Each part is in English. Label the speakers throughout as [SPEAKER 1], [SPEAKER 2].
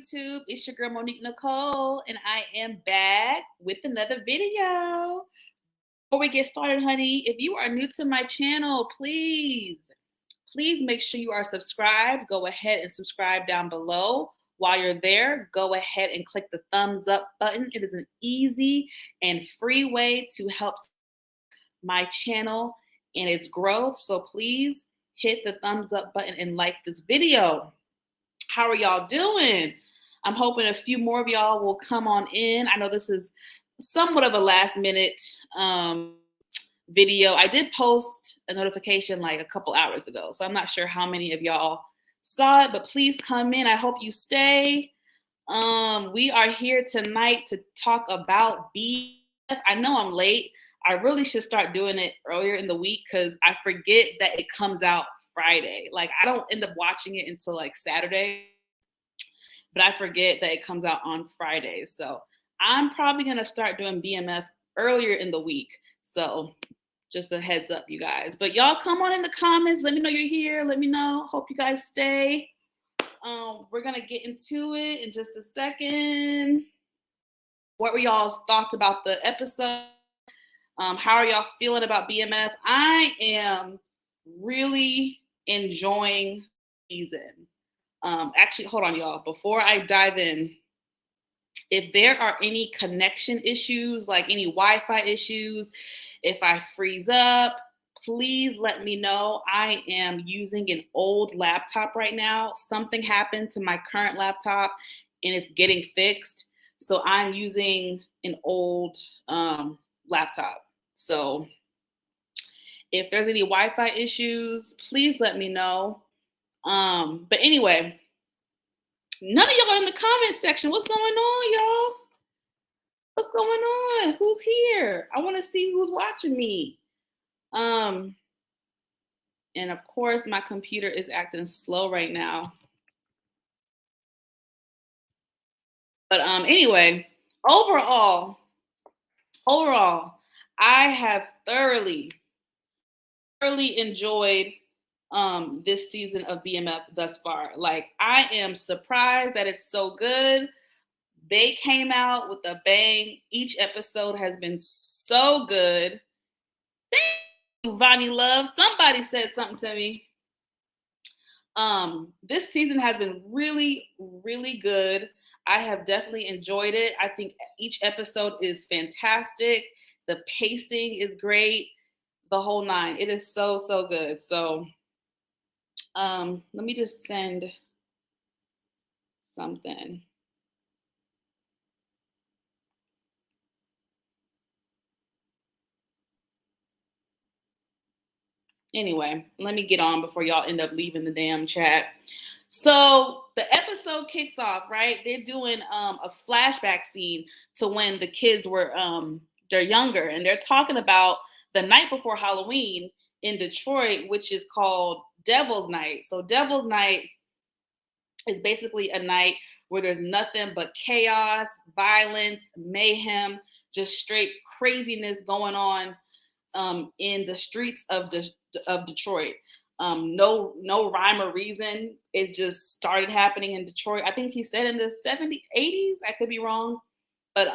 [SPEAKER 1] YouTube? It's your girl Monique Nicole, and I am back with another video. Before we get started, honey, if you are new to my channel, please make sure you are subscribed. Go ahead and subscribe down below. While you're there, go ahead and click the thumbs up button. It is an easy and free way to help my channel and its growth. So please hit the thumbs up button and like this video. How are y'all doing? I'm hoping a few more of y'all will come on in. I know this is somewhat of a last minute video. I did post a notification like a couple hours ago, so I'm not sure how many of y'all saw it, but please come in. I hope you stay. We are here tonight to talk about BMF. I know I'm late. I really should start doing it earlier in the week because I forget that it comes out Friday. Like, I don't end up watching it until like Saturday, but I forget that it comes out on Fridays. So I'm probably going to start doing BMF earlier in the week. So just a heads up, you guys. But y'all come on in the comments. Let me know you're here. Let me know. Hope you guys stay. We're going to get into it in just a second. What were y'all's thoughts about the episode? How are y'all feeling about BMF? I am really enjoying the season. Actually, hold on, y'all. Before I dive in, if there are any connection issues, like any Wi-Fi issues, if I freeze up, please let me know. I am using an old laptop right now. Something happened to my current laptop and it's getting fixed. So I'm using an old laptop. So if there's any Wi-Fi issues, please let me know. But anyway, none of y'all in the comment section. What's going on, y'all? What's going on? Who's here? I want to see who's watching me. And of course, my computer is acting slow right now. But anyway, overall, I have thoroughly enjoyed this season of BMF thus far. Like, I am surprised that it's so good. They came out with a bang. Each episode has been so good. Thank you, Vonnie Love. Somebody said something to me. This season has been really, really good. I have definitely enjoyed it. I think each episode is fantastic. The pacing is great. The whole nine. It is so, so good. So let me just send something. Anyway, let me get on before y'all end up leaving the damn chat. So the episode kicks off, right? They're doing a flashback scene to when the kids were they're younger, and they're talking about the night before Halloween in Detroit, which is called Devil's Night. So Devil's Night is basically a night where there's nothing but chaos, violence, mayhem, just straight craziness going on in the streets of Detroit. No rhyme or reason. It just started happening in Detroit. I think he said in the 70s, 80s. I could be wrong, but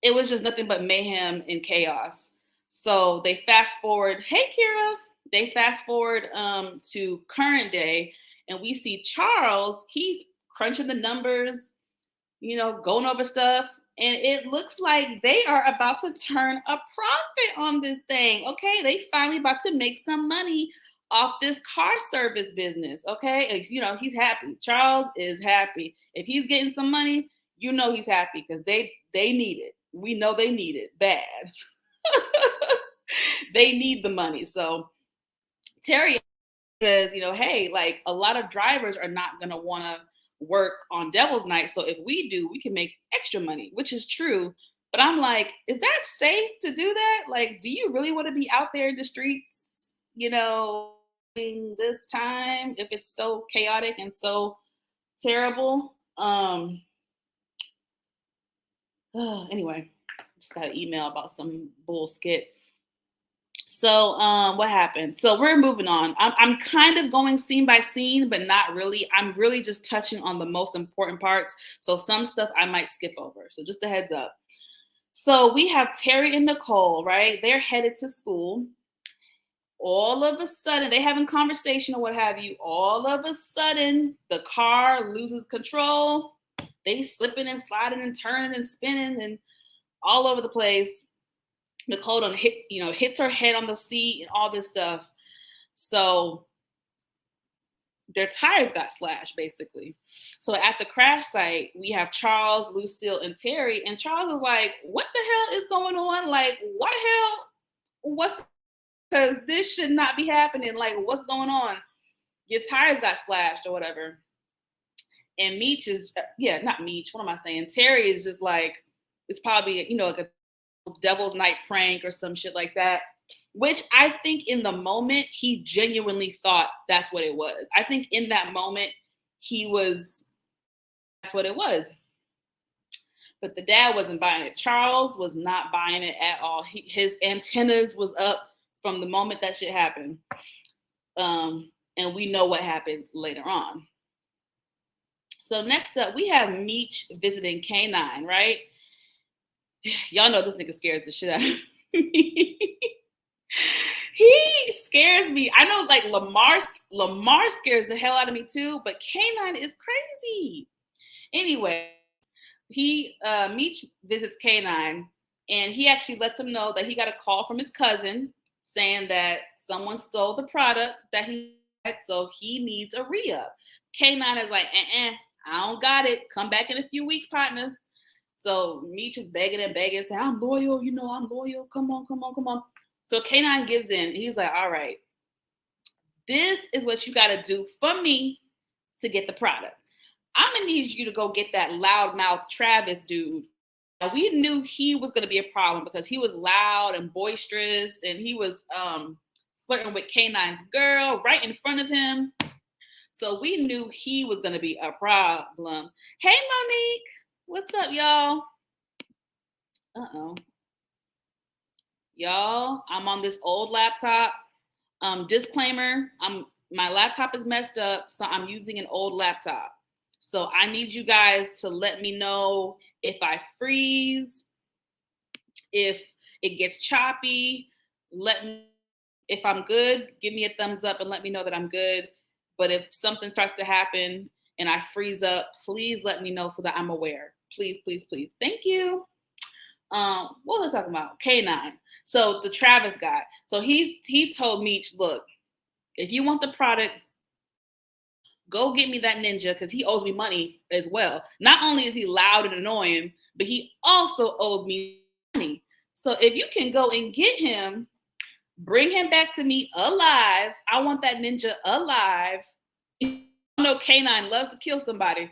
[SPEAKER 1] it was just nothing but mayhem and chaos. So they fast forward. Hey, Kira. They fast forward to current day, and we see Charles. He's crunching the numbers, going over stuff. And it looks like they are about to turn a profit on this thing. Okay, they finally about to make some money off this car service business. Okay, he's happy. Charles is happy. If he's getting some money, he's happy because they need it. We know they need it bad. They need the money. So Terry says, hey, like, a lot of drivers are not gonna want to work on Devil's Night. So if we do, we can make extra money, which is true. But I'm like, is that safe to do that? Like, do you really want to be out there in the streets, this time if it's so chaotic and so terrible? Anyway, just got an email about some bull skit. So what happened? So we're moving on. I'm kind of going scene by scene, but not really. I'm really just touching on the most important parts. So some stuff I might skip over. So just a heads up. So we have Terry and Nicole, right? They're headed to school. All of a sudden, they having conversation or what have you. All of a sudden, the car loses control. They slipping and sliding and turning and spinning and all over the place. Nicole done hits her head on the seat and all this stuff. So their tires got slashed basically. So at the crash site, we have Charles, Lucille, and Terry. And Charles is like, "What the hell is going on? Like, what the hell? What's because this should not be happening? Like, what's going on? Your tires got slashed or whatever." And Meech is not Meech. What am I saying? Terry is just like, it's probably like a devil's night prank or some shit like that, which I think in the moment he genuinely thought that's what it was. I think in that moment that's what it was. But the dad wasn't buying it. Charles was not buying it at all. His antennas was up from the moment that shit happened. And we know what happens later on. So next up, we have Meech visiting K9, right? Y'all know this nigga scares the shit out of me. He scares me. I know, like Lamar scares the hell out of me too, but K9 is crazy. Anyway, Meech visits K9, and he actually lets him know that he got a call from his cousin saying that someone stole the product that he had, so he needs a re-up. K9 is like, I don't got it. Come back in a few weeks, partner. So Meech is begging and begging, saying, "I'm loyal, I'm loyal. Come on." So K9 gives in. He's like, "All right, this is what you got to do for me to get the product. I'm going to need you to go get that loudmouth Travis dude." Now, we knew he was going to be a problem because he was loud and boisterous, and he was flirting with K9's girl right in front of him. So we knew he was going to be a problem. Hey, Monique. What's up, y'all? Y'all, I'm on this old laptop. Disclaimer, my laptop is messed up, so I'm using an old laptop. So I need you guys to let me know if I freeze, if it gets choppy. If I'm good, give me a thumbs up and let me know that I'm good. But if something starts to happen and I freeze up, please let me know so that I'm aware. Please, please, please. Thank you. What was I talking about? K9. So the Travis guy. So he told Meech, "Look, if you want the product, go get me that ninja because he owes me money as well. Not only is he loud and annoying, but he also owes me money. So if you can go and get him, bring him back to me alive. I want that ninja alive." I know K9 loves to kill somebody.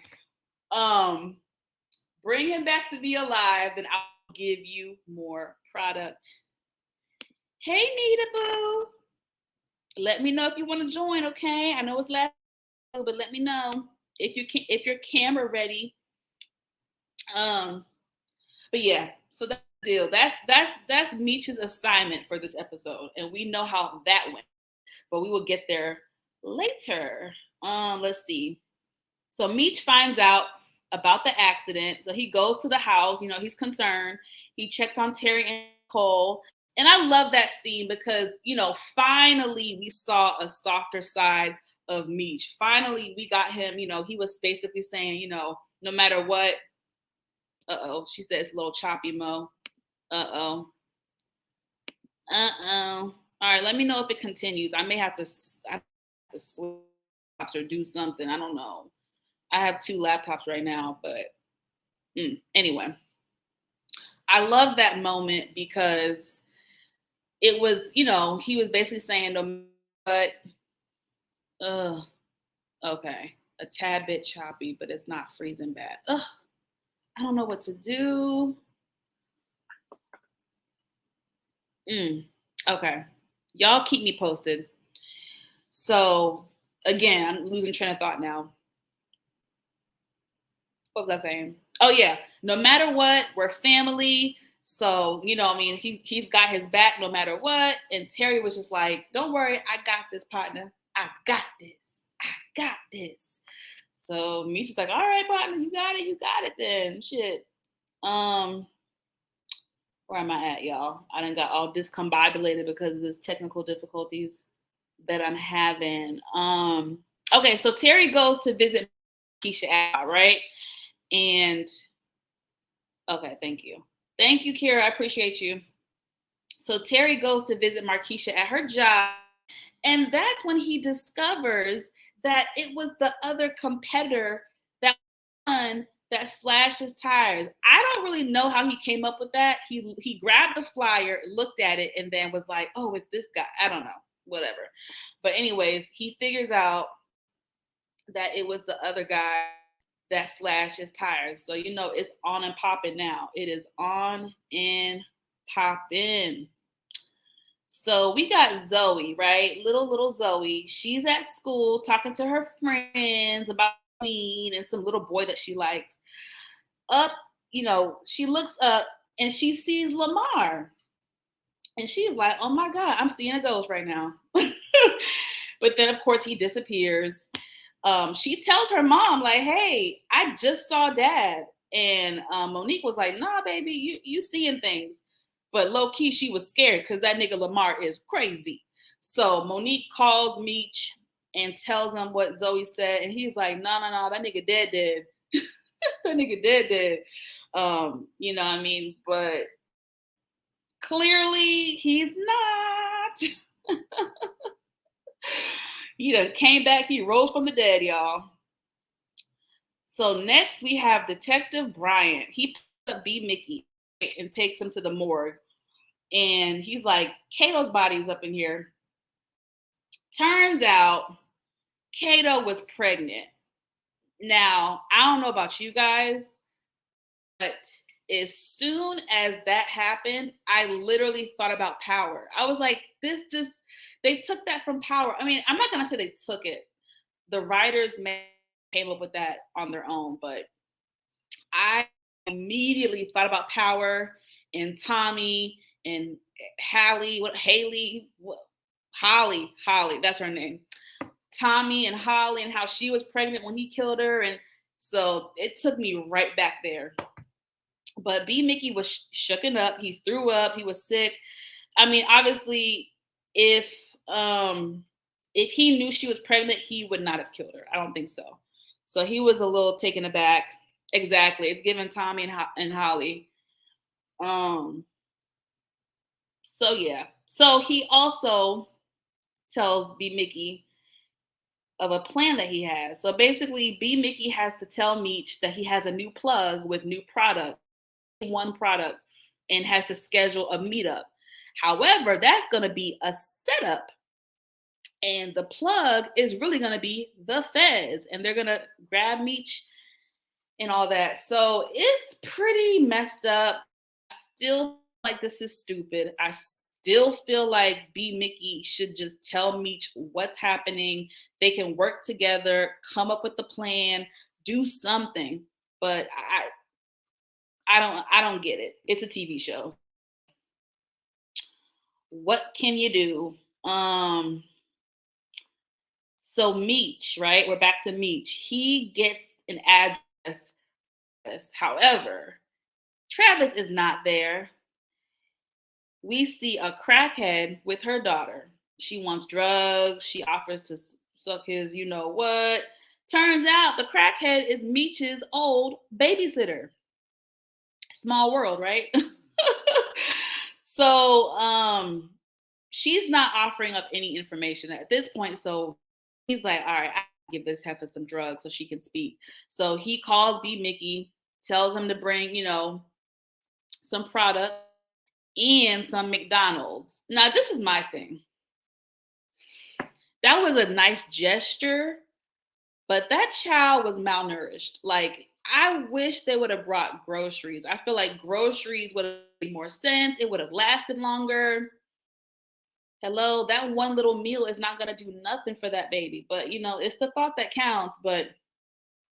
[SPEAKER 1] Bring him back to me alive, then I'll give you more product. Hey, Nita Boo. Let me know if you want to join, okay? I know it's last, but let me know if your camera ready. But yeah, so that's the deal. That's Meech's assignment for this episode, and we know how that went. But we will get there later. Let's see. So Meech finds out about the accident. So he goes to the house. He's concerned. He checks on Terry and Cole. And I love that scene because, finally we saw a softer side of Meech. Finally, we got him, he was basically saying, no matter what. She said it's a little choppy, Mo. All right, let me know if it continues. I may have to switch or do something. I don't know. I have 2 laptops right now, but anyway. I love that moment because it was, he was basically saying, "No, but okay, a tad bit choppy, but it's not freezing bad. I don't know what to do." Okay, y'all keep me posted. So again, I'm losing train of thought now. What was I saying? Oh yeah, no matter what, we're family. So, I mean, he's got his back no matter what. And Terry was just like, don't worry, I got this, partner. I got this. I got this. So Misha's like, all right, partner, you got it then. Shit. Where am I at, y'all? I done got all discombobulated because of this technical difficulties that I'm having. Okay, so Terry goes to visit Keisha, right? And okay, thank you. Thank you, Kira. I appreciate you. So Terry goes to visit Markeisha at her job, and that's when he discovers that it was the other competitor that slashed his tires. I don't really know how he came up with that. He grabbed the flyer, looked at it, and then was like, "Oh, it's this guy." I don't know, whatever. But anyways, he figures out that it was the other guy that slashed his tires. So it's on and popping now. It is on and popping. So we got Zoe, right? Little Zoe. She's at school talking to her friends about Queen and some little boy that she likes. She looks up and she sees Lamar. And she's like, oh my God, I'm seeing a ghost right now. But then, of course, he disappears. She tells her mom, like, hey, I just saw dad. And Monique was like, nah, baby, you seeing things. But low key, she was scared because that nigga Lamar is crazy. So Monique calls Meech and tells him what Zoe said. And he's like, no, that nigga dead. That nigga dead. You know what I mean? But clearly he's not. He done came back. He rose from the dead, y'all. So next we have Detective Bryant. He picks up B. Mickey and takes him to the morgue. And he's like, Kato's body's up in here. Turns out Kato was pregnant. Now, I don't know about you guys, but as soon as that happened, I literally thought about Power. I was like, they took that from Power. I mean, I'm not going to say they took it. The writers came up with that on their own, but I immediately thought about Power and Tommy and Holly, that's her name. Tommy and Holly and how she was pregnant when he killed her. And so it took me right back there. But B. Mickey was shooken up. He threw up. He was sick. I mean, obviously, if he knew she was pregnant, he would not have killed her. I don't think so. So he was a little taken aback. Exactly. It's given Tommy and Holly. So yeah. So he also tells B. Mickey of a plan that he has. So basically, B. Mickey has to tell Meech that he has a new plug with new product, one product, and has to schedule a meetup. However, that's going to be a setup. And the plug is really going to be the feds. And they're going to grab Meech and all that. So it's pretty messed up. I still feel like this is stupid. I still feel like B. Mickey should just tell Meech what's happening. They can work together, come up with a plan, do something. But I don't get it. It's a TV show. What can you do? So Meech, right? We're back to Meech. He gets an address. However, Travis is not there. We see a crackhead with her daughter. She wants drugs. She offers to suck his you know what. Turns out the crackhead is Meech's old babysitter. Small world, right? So she's not offering up any information at this point. So he's like, all right, I can give this heifer some drugs so she can speak. So he calls B. Mickey, tells him to bring, some product and some McDonald's. Now, this is my thing. That was a nice gesture, but that child was malnourished. Like, I wish they would have brought groceries. I feel like groceries would have made more sense. It would have lasted longer. Hello, that one little meal is not going to do nothing for that baby. But, it's the thought that counts. But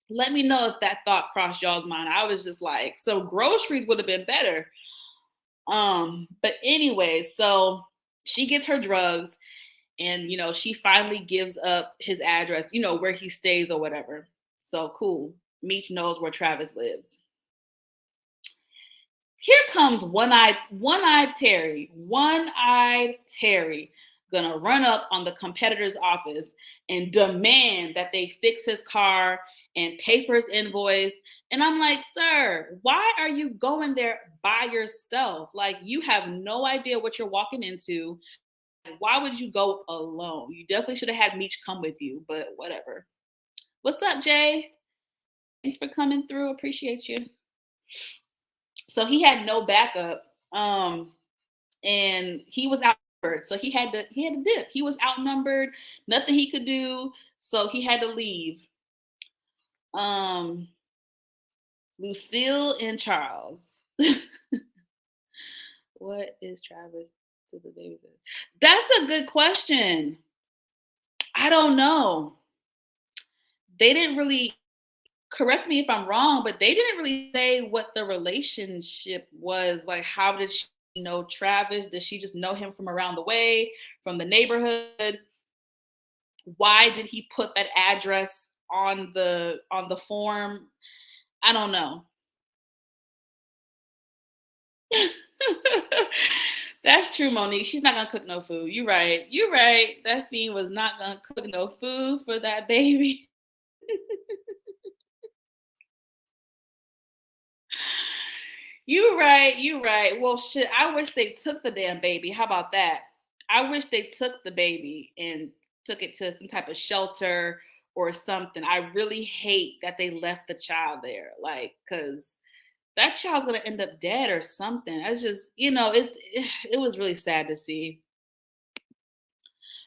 [SPEAKER 1] let me know if that thought crossed y'all's mind. I was just like, so groceries would have been better. But anyway, so she gets her drugs and she finally gives up his address, where he stays or whatever. So cool. Meech knows where Travis lives. Here comes one-eyed Terry gonna run up on the competitor's office and demand that they fix his car and pay for his invoice. And I'm like, sir, why are you going there by yourself? Like, you have no idea what you're walking into. Why would you go alone? You definitely should have had Meech come with you, but whatever. What's up, Jay? Thanks for coming through. Appreciate you. So he had no backup. And he was outnumbered. So he had to dip. He was outnumbered, nothing he could do. So he had to leave. Lucille and Charles. What is Travis to the baby? That's a good question. I don't know. They didn't really, correct me if I'm wrong, but they didn't really say what the relationship was. Like, how did she know Travis? Did she just know him from around the way, from the neighborhood? Why did he put that address on the form? I don't know. That's true, Monique. She's not gonna cook no food. You're right. You're right. That fiend was not gonna cook no food for that baby. You're right. You're right. Well, shit. I wish they took the damn baby. How about that? I wish they took the baby and took it to some type of shelter or something. I really hate that they left the child there. Like, cause that child's gonna end up dead or something. I just, it was really sad to see.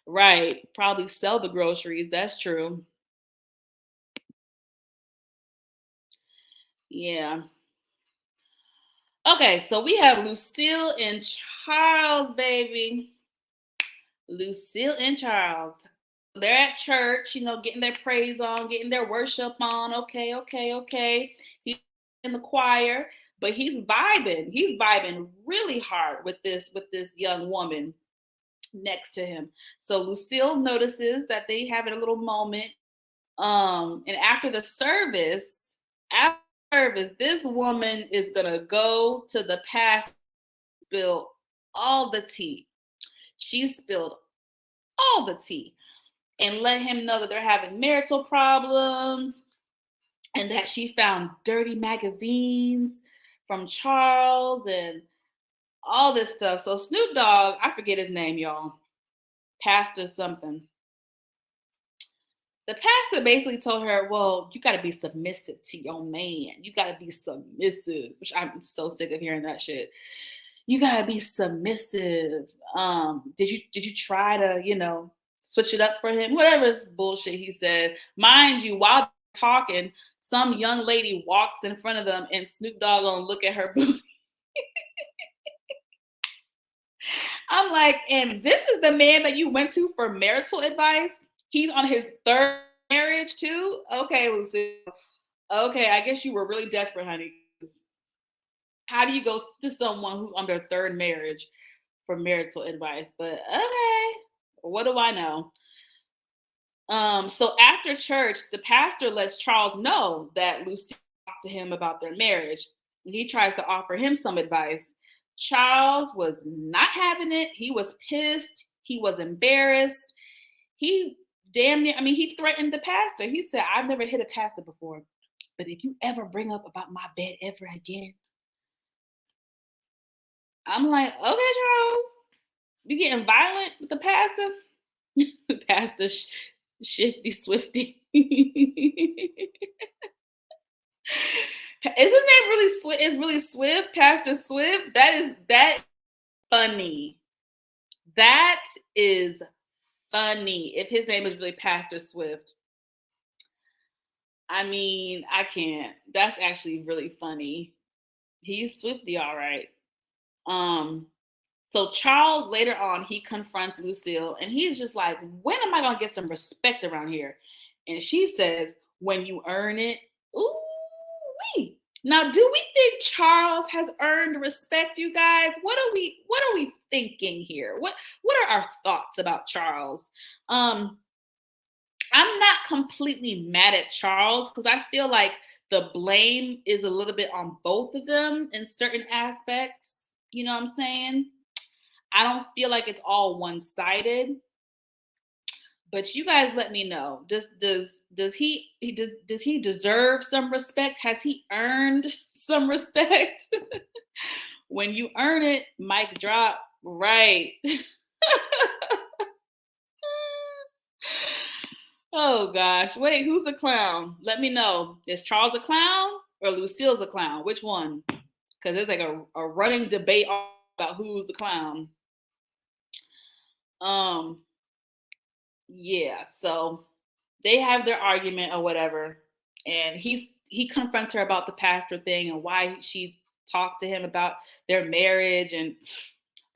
[SPEAKER 1] Right. Probably sell the groceries. That's true. Yeah. Okay, so we have Lucille and Charles, baby. Lucille and Charles. They're at church, getting their praise on, getting their worship on. Okay, okay, okay. He's in the choir, but he's vibing. He's vibing really hard with this young woman next to him. So Lucille notices that they having a little moment. And after service, this woman is gonna go to the pastor, spill all the tea. She spilled all the tea and let him know that they're having marital problems and that she found dirty magazines from Charles and all this stuff. So Snoop Dogg, I forget his name, y'all. Pastor something. The pastor basically told her, well, you got to be submissive to your man. You got to be submissive, which I'm so sick of hearing that shit. You got to be submissive. Did you try to, switch it up for him? Whatever bullshit he said. Mind you, while talking, some young lady walks in front of them and Snoop Dogg gonna look at her booty. I'm like, and this is the man that you went to for marital advice? He's on his third marriage too? Okay, Lucy. Okay, I guess you were really desperate, honey. How do you go to someone who's on their third marriage for marital advice? But okay, what do I know? So after church, the pastor lets Charles know that Lucy talked to him about their marriage. And he tries to offer him some advice. Charles was not having it. He was pissed. He was embarrassed. He he threatened the pastor. He said, I've never hit a pastor before, but if you ever bring up about my bed ever again, I'm like, okay, Charles, you getting violent with the pastor? The pastor, Shifty Swifty. Is his name really Swift? Is really Swift, Pastor Swift? That funny. That is funny. If his name is really Pastor Swift. I mean, I can't. That's actually really funny. He's Swifty, all right. So Charles later on, he confronts Lucille and he's just like, when am I gonna get some respect around here? And she says, when you earn it. Ooh. Now, do we think Charles has earned respect, you guys? What are we thinking here? What are our thoughts about Charles? Um, I'm not completely mad at Charles because I feel like the blame is a little bit on both of them in certain aspects. You know what I'm saying? I don't feel like it's all one-sided. But you guys let me know. Does he deserve some respect? Has he earned some respect? When you earn it, mic drop. Right. Oh gosh. Wait, who's a clown? Let me know. Is Charles a clown or Lucille's a clown? Which one? Because there's like a running debate about who's the clown. Um, yeah, so they have their argument or whatever, and he confronts her about the pastor thing and why she talked to him about their marriage and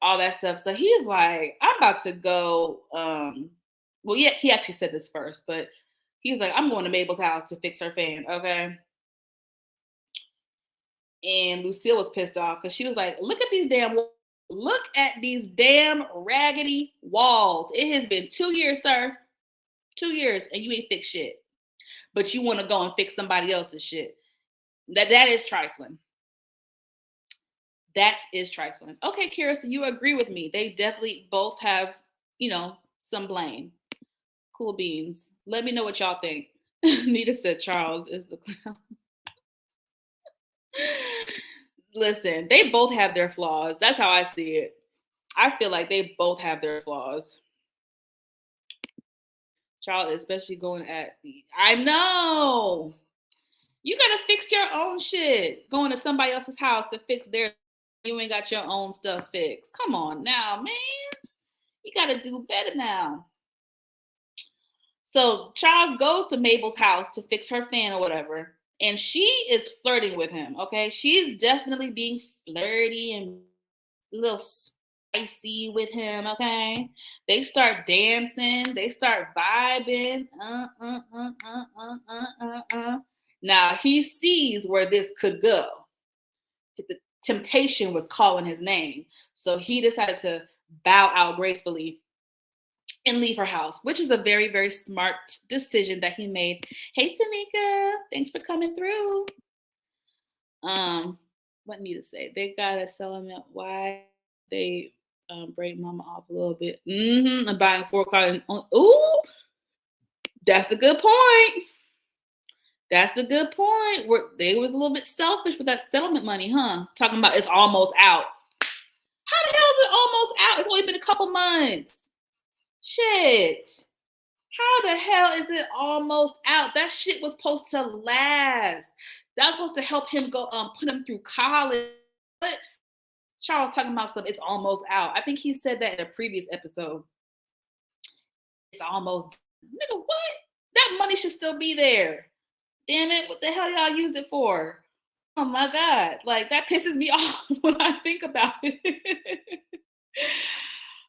[SPEAKER 1] all that stuff. So he's like, I'm about to go. Well, yeah, he actually said this first, but he's like, I'm going to Mabel's house to fix her fan, okay? And Lucille was pissed off because she was like, look at these damn raggedy walls. It has been 2 years, sir. 2 years, and you ain't fixed shit. But you want to go and fix somebody else's shit. That is trifling. That is trifling. Okay, Kira, so you agree with me. They definitely both have, some blame. Cool beans. Let me know what y'all think. Nita said Charles is the clown. Listen, they both have their flaws. That's how I see it. I feel like they both have their flaws. Charles, especially going at the. I know. You gotta fix your own shit. Going to somebody else's house to fix their. You ain't got your own stuff fixed. Come on now, man. You gotta do better now. So Charles goes to Mabel's house to fix her fan or whatever, and she is flirting with him. Okay, she's definitely being flirty and a little spicy with him. Okay, they start dancing, they start vibing. Now he sees where this could go. The temptation was calling his name, so he decided to bow out gracefully and leave her house, which is a very, very smart decision that he made. Hey, Tamika, thanks for coming through. What need to say? They gotta sell him at why they break mama off a little bit. I'm buying 4 cars. Ooh, that's a good point. That's a good point. They was a little bit selfish with that settlement money, huh? Talking about it's almost out. How the hell is it almost out? It's only been a couple months. Shit. How the hell is it almost out? That shit was supposed to last. That was supposed to help him go put him through college. But Charles talking about stuff, it's almost out. I think he said that in a previous episode. It's almost, nigga, what? That money should still be there. Damn it, what the hell y'all use it for? Oh my God. Like that pisses me off when I think about it.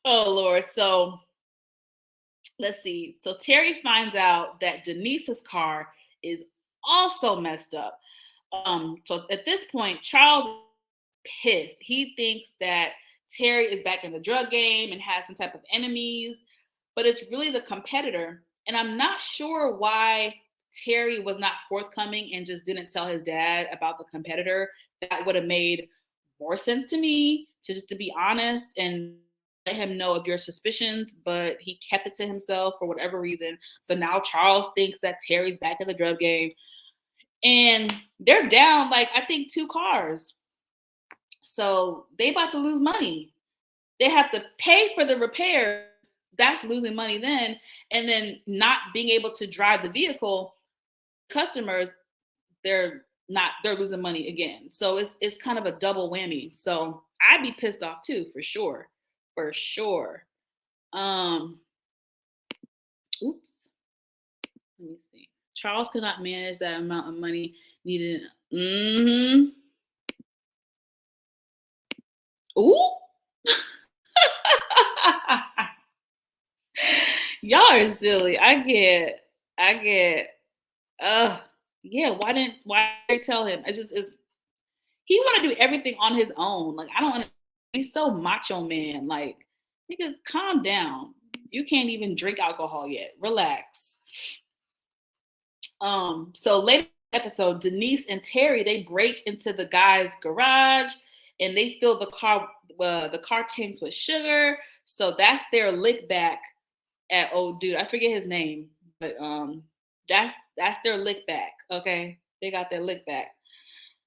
[SPEAKER 1] Oh Lord. So let's see. So Terry finds out that Denise's car is also messed up. So at this point, Charles is pissed. He thinks that Terry is back in the drug game and has some type of enemies, but it's really the competitor. And I'm not sure why Terry was not forthcoming and just didn't tell his dad about the competitor. That would have made more sense to me, to be honest and let him know of your suspicions, but he kept it to himself for whatever reason. So now Charles thinks that Terry's back in the drug game. And they're down like I think 2 cars. So they about to lose money. They have to pay for the repairs. That's losing money then. And then not being able to drive the vehicle, customers, they're losing money again. So it's kind of a double whammy. So I'd be pissed off too, for sure. For sure. Oops. Let me see. Charles could not manage that amount of money needed. Ooh. Y'all are silly. I get yeah, why didn't they tell him? It's He want to do everything on his own. Like I don't understand. He's so macho man. Like niggas, calm down. You can't even drink alcohol yet. Relax. So later in the episode, Denise and Terry they break into the guy's garage and they fill the car tanks with sugar. So that's their lick back at old dude. I forget his name, but that's their lick back. Okay, they got their lick back.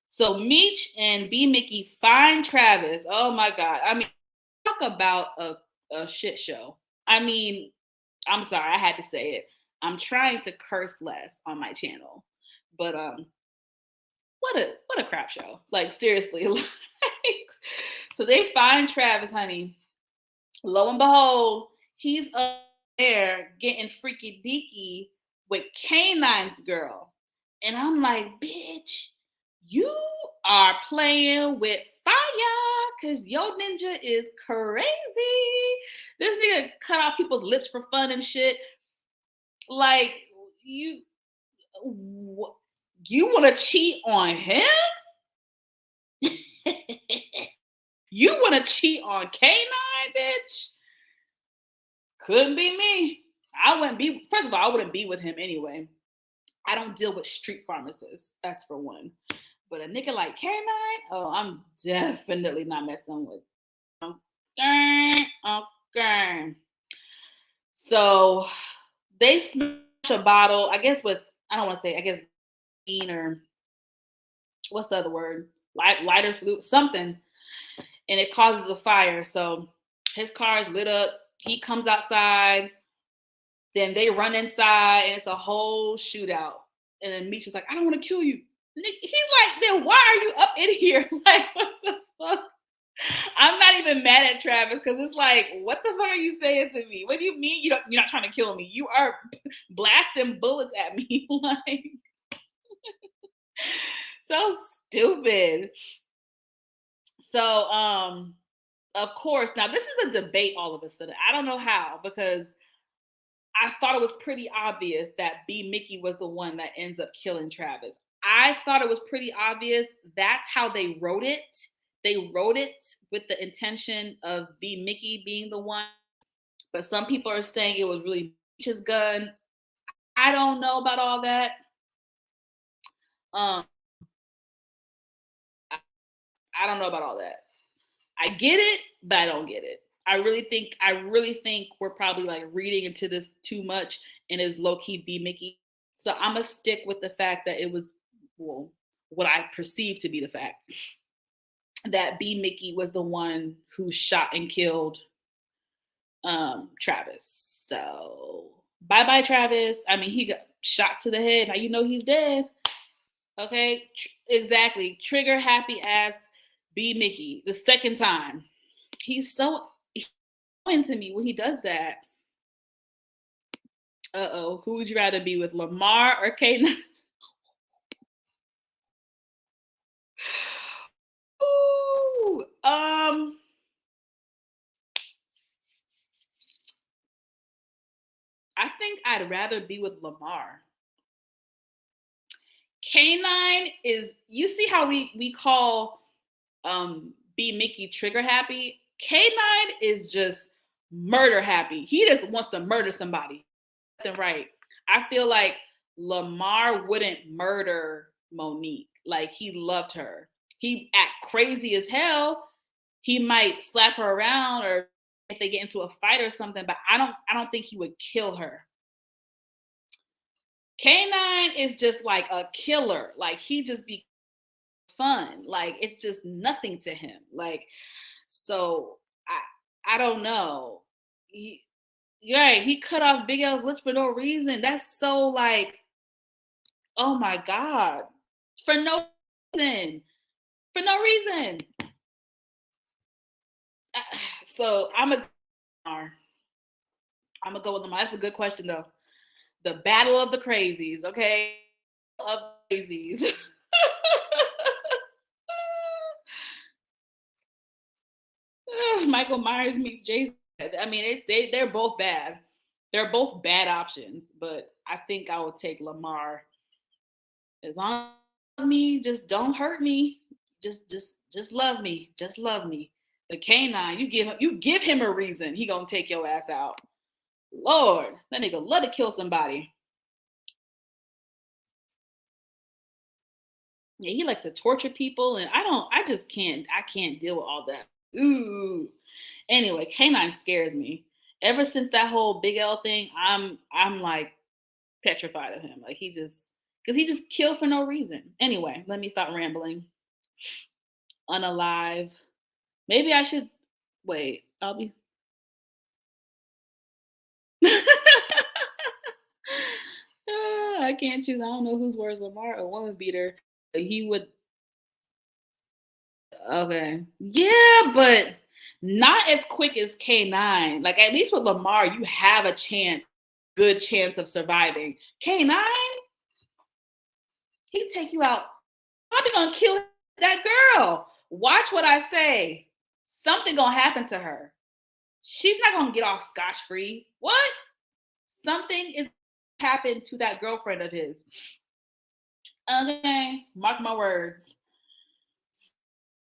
[SPEAKER 1] So Meech and B Mickey find Travis. Oh my god! I mean, talk about a shit show. I mean, I'm sorry, I had to say it. I'm trying to curse less on my channel, but what a crap show. Like seriously, like, so they find Travis, honey. Lo and behold, he's up there getting freaky deaky with K9's girl, and I'm like, bitch, you are playing with fire because your ninja is crazy. This nigga cut off people's lips for fun and shit. Like you want to cheat on him? You want to cheat on K9, bitch? Couldn't be me. I wouldn't be. First of all, I wouldn't be with him anyway. I don't deal with street pharmacists. That's for one. But a nigga like K9, oh, I'm definitely not messing with. Okay. So they smash a bottle, I guess with, I don't want to say, I guess, or what's the other word? Lighter fluid, something. And it causes a fire. So his car is lit up. He comes outside. Then they run inside and it's a whole shootout. And then Meech is like, I don't want to kill you. He's like, then why are you up in here? Like, what the fuck? I'm not even mad at Travis because it's like, what the fuck are you saying to me? What do you mean you're not trying to kill me? You are blasting bullets at me. Like, so stupid. So, of course, now this is a debate all of a sudden. I don't know how, because I thought it was pretty obvious that B Mickey was the one that ends up killing Travis. I thought it was pretty obvious. That's how they wrote it. They wrote it with the intention of B Mickey being the one. But some people are saying it was really Meech's gun. I don't know about all that. I don't know about all that. I get it, but I don't get it. I really think we're probably like reading into this too much and it's low-key B Mickey. So I'm gonna stick with the fact that it was, well, what I perceive to be the fact that B Mickey was the one who shot and killed Travis. So bye Travis. I mean, he got shot to the head. Now you know he's dead. Okay, exactly. Trigger happy ass B Mickey the second time. He's so into me when he does that. Who would you rather be with, Lamar or K9? Ooh, I think I'd rather be with Lamar. K9 is, you see how we call B Mickey trigger happy? K9 is just murder happy. He just wants to murder somebody. Right. I feel like Lamar wouldn't murder Monique. Like he loved her. He act crazy as hell. He might slap her around or if they get into a fight or something, but I don't think he would kill her. K9 is just like a killer. Like he just be fun. Like it's just nothing to him. Like, so I don't know. He cut off Big L's lips for no reason. That's so like, oh my God. For no reason. For no reason. So I'm gonna go with Lamar. That's a good question though. The battle of the crazies, okay? Of crazies. Michael Myers meets Jason. I mean, they're both bad. They're both bad options, but I think I would take Lamar. As long as me, just don't hurt me. just love me. Just love me. The canine, you give him a reason, he gonna take your ass out. Lord, that nigga love to kill somebody. Yeah, he likes to torture people, and I just can't deal with all that. Ooh. Anyway, canine scares me. Ever since that whole Big L thing, I'm like petrified of him. Like because he just killed for no reason. Anyway, let me stop rambling. Unalive. Maybe I should wait. I'll be. I can't choose. I don't know whose words Lamar or woman beater. He would. Okay. Yeah, but not as quick as K9. Like at least with Lamar, you have a good chance of surviving. K9, he take you out. Probably gonna kill that girl. Watch what I say. Something gonna happen to her. She's not gonna get off scotch-free. What? Something is happened to that girlfriend of his. Okay, mark my words.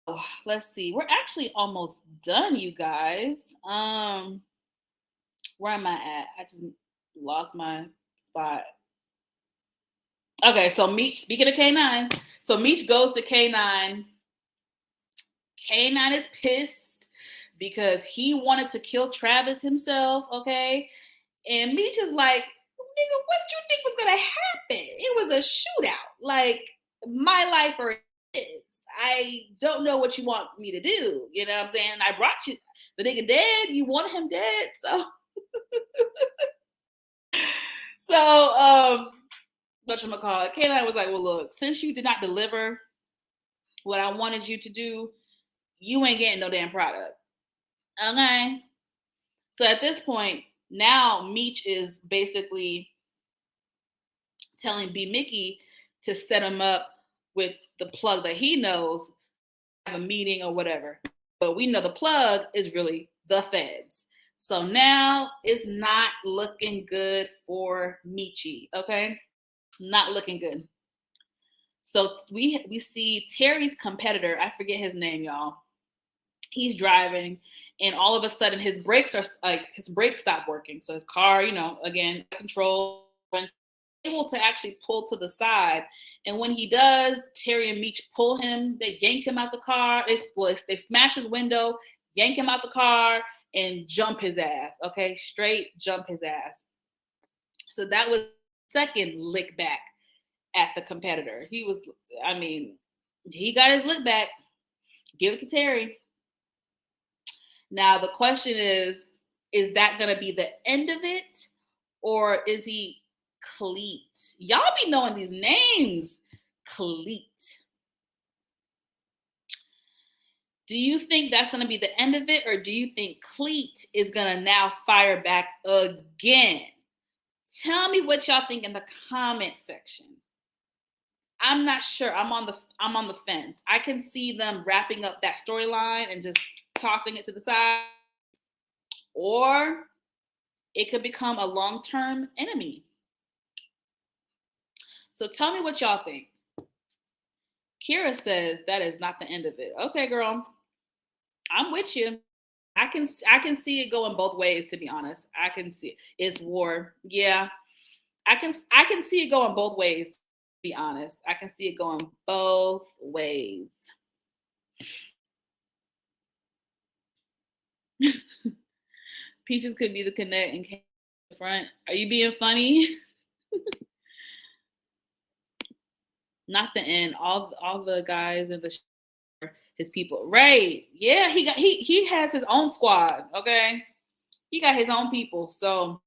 [SPEAKER 1] Oh, let's see. We're actually almost done, you guys. Where am I at? I just lost my spot. Okay, so Meech, speaking of K9, so Meech goes to K9. K9 is pissed because he wanted to kill Travis himself, okay? And Meech is like, nigga, what you think was gonna happen? It was a shootout. Like, my life or his. I don't know what you want me to do. You know what I'm saying? I brought you the nigga dead. You want him dead. So whatchamacallit, K9 was like, well, look, since you did not deliver what I wanted you to do, you ain't getting no damn product. Okay. So at this point, now Meech is basically telling B Mickey to set him up with the plug that he knows, have a meeting or whatever. But we know the plug is really the feds. So now it's not looking good for Meechy, okay? Not looking good. So we see Terry's competitor, I forget his name, y'all. He's driving, and all of a sudden his brakes stop working. So his car, again, control, able to actually pull to the side. And when he does, Terry and Meech pull him. They yank him out the car. They smash his window, yank him out the car, and jump his ass. Okay, straight jump his ass. So that was second lick back at the competitor. He got his lick back. Give it to Terry. Now the question is that going to be the end of it, or is he Cleat? Y'all be knowing these names. Cleat. Do you think that's going to be the end of it, or do you think Cleat is going to now fire back again? Tell me what y'all think in the comment section. I'm not sure. I'm on the fence. I can see them wrapping up that storyline and just tossing it to the side, or it could become a long-term enemy. So tell me what y'all think. Kira says that is not the end of it. Okay, girl. I'm with you. I can see it going both ways, to be honest. I can see it. It's war. Yeah. I can see it going both ways, to be honest. I can see it going both ways. Peaches could be the connect and the front. Are you being funny? Not the end. All the guys in the show, his people. Right. Yeah, he has his own squad, okay? He got his own people. So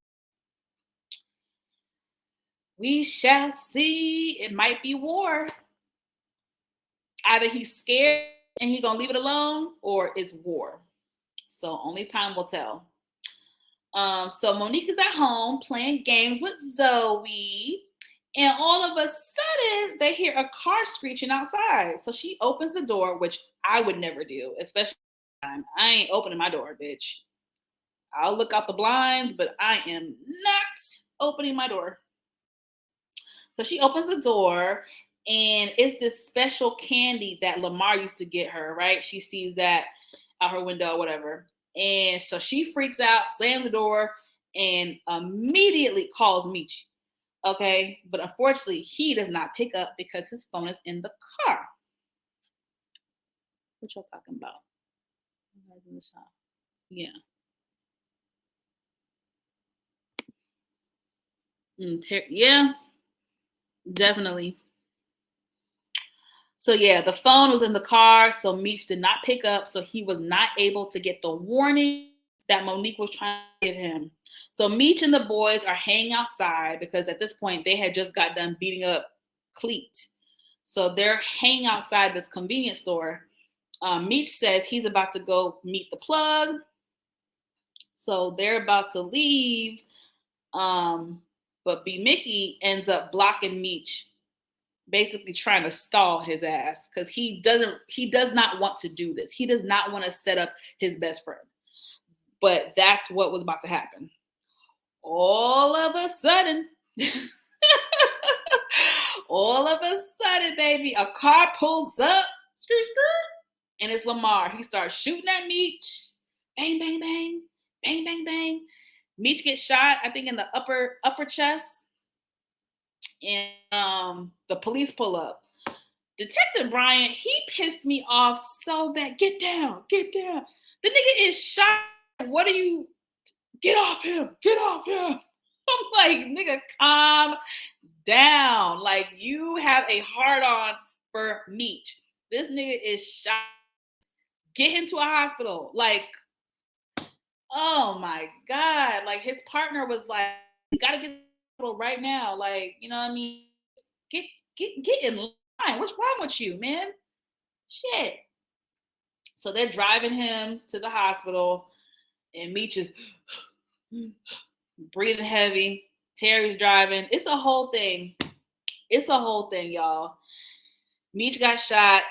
[SPEAKER 1] we shall see. It might be war. Either he's scared and he's gonna leave it alone, or it's war. So only time will tell. So Monique is at home playing games with Zoe, and all of a sudden they hear a car screeching outside. So she opens the door, which I would never do, especially I ain't opening my door, bitch. I'll look out the blinds, but I am not opening my door. So she opens the door, And it's this special candy that Lamar used to get her, right? She sees that out her window or whatever. And so she freaks out, slams the door, and immediately calls Meech. Okay. But unfortunately, he does not pick up because his phone is in the car. What y'all talking about? Yeah. Yeah, definitely. So yeah, the phone was in the car, so Meech did not pick up, so he was not able to get the warning that Monique was trying to give him. So Meech and the boys are hanging outside because at this point they had just got done beating up Cleet. So they're hanging outside this convenience store. Meech says he's about to go meet the plug. So they're about to leave. But B. Mickey ends up blocking Meech, basically trying to stall his ass because he does not want to do this. He does not want to set up his best friend. But that's what was about to happen. All of a sudden, baby, a car pulls up, and it's Lamar. He starts shooting at Meech. Bang, bang, bang, bang, bang, bang. Meech gets shot, I think, in the upper chest. And the police pull up. Detective Bryant, he pissed me off so bad. Get down, get down. The nigga is shot. What are you? Get off him, get off him. I'm like, nigga, calm down. Like, you have a hard on for Meech. This nigga is shot. Get him to a hospital. Like, oh my God. Like, his partner was like, you gotta get to the hospital right now. Like, you know what I mean? Get in line. What's wrong with you, man? Shit. So they're driving him to the hospital, and Meech is breathing heavy. Terry's driving. It's a whole thing. It's a whole thing, y'all. Meech got shot,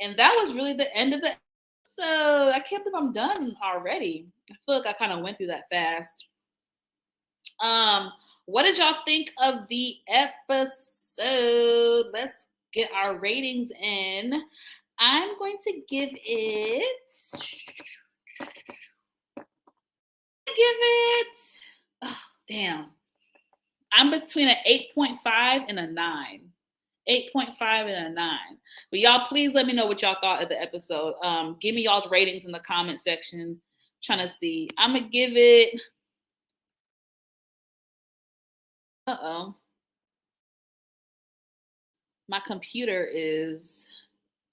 [SPEAKER 1] and that was really the end of the episode. I can't believe I'm done already. I feel like I kind of went through that fast. What did y'all think of the episode? Let's get our ratings in. I'm going to give it. Oh, damn. I'm between an 8.5 and a 9. 8.5 and a 9. But y'all, please let me know what y'all thought of the episode. Give me y'all's ratings in the comment section. I'm trying to see. I'm gonna give it. My computer is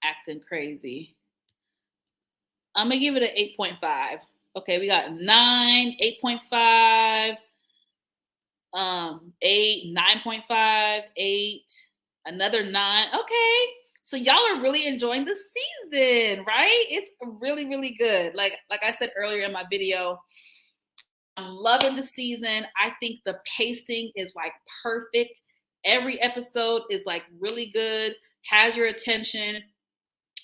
[SPEAKER 1] acting crazy. I'm gonna give it an 8.5. Okay, we got 9, 8.5, 8, 9.5, 8, another 9. Okay. So y'all are really enjoying the season, right? It's really, really good. Like I said earlier in my video, I'm loving the season. I think the pacing is like perfect. Every episode is like really good, has your attention.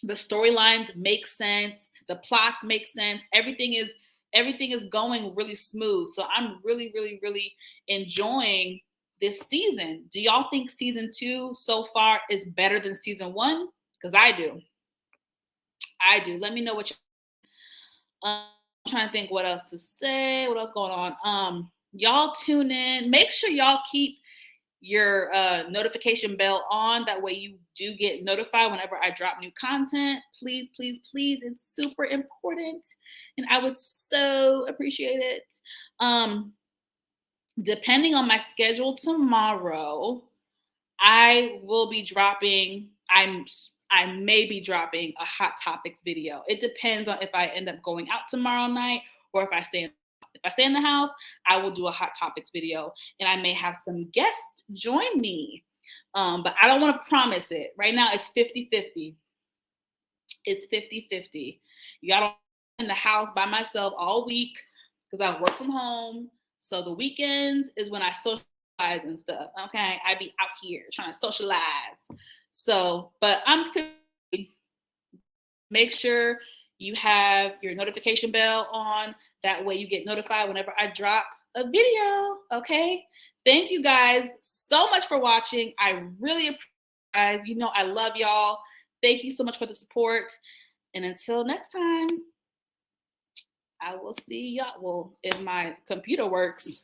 [SPEAKER 1] The storylines make sense. The plots make sense. Everything is going really smooth. So I'm really, really, really enjoying this season. Do y'all think season 2 so far is better than season 1? Because I do. Let me know what you. I'm trying to think what else to say. What else going on? Y'all tune in. Make sure y'all keep your notification bell on. That way you do get notified whenever I drop new content. Please, please, please. It's super important. And I would so appreciate it. Depending on my schedule tomorrow, I will be dropping, I may be dropping a Hot Topics video. It depends on if I end up going out tomorrow night or if I stay in. If I stay in the house, I will do a Hot Topics video, and I may have some guests join me. But I don't want to promise it. Right now, it's 50-50. It's 50-50. You got to in the house by myself all week because I work from home. So the weekends is when I socialize and stuff. Okay, I be out here trying to socialize. So, but I'm 50. Make sure you have your notification bell on. That way you get notified whenever I drop a video, okay? Thank you guys so much for watching. I really appreciate guys. You know, I love y'all. Thank you so much for the support. And until next time, I will see y'all. Well, if my computer works,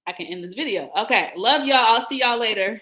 [SPEAKER 1] I can end this video. Okay. Love y'all. I'll see y'all later.